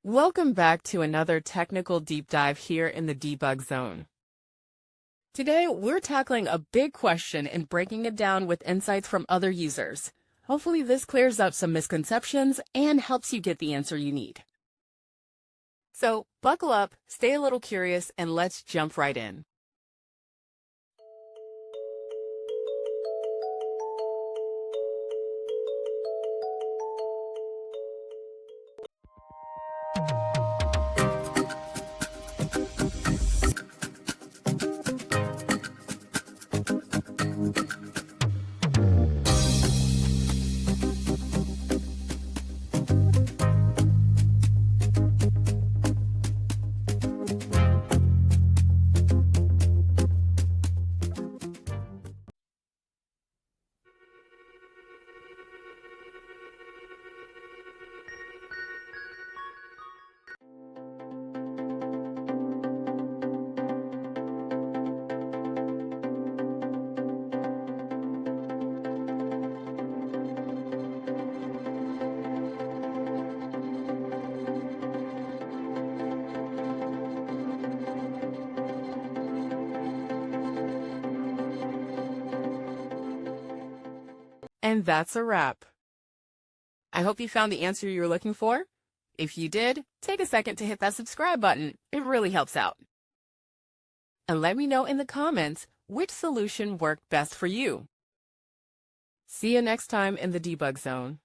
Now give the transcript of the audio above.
Welcome back to another technical deep dive here in the debug zone. Today, we're tackling a big question and breaking it down with insights from other users. Hopefully this clears up some misconceptions and helps you get the answer you need. So buckle up, stay a little curious, and let's jump right in. And that's a wrap. I hope you found the answer you were looking for. If you did, take a second to hit that subscribe button. It really helps out. And let me know in the comments which solution worked best for you. See you next time in the debug zone.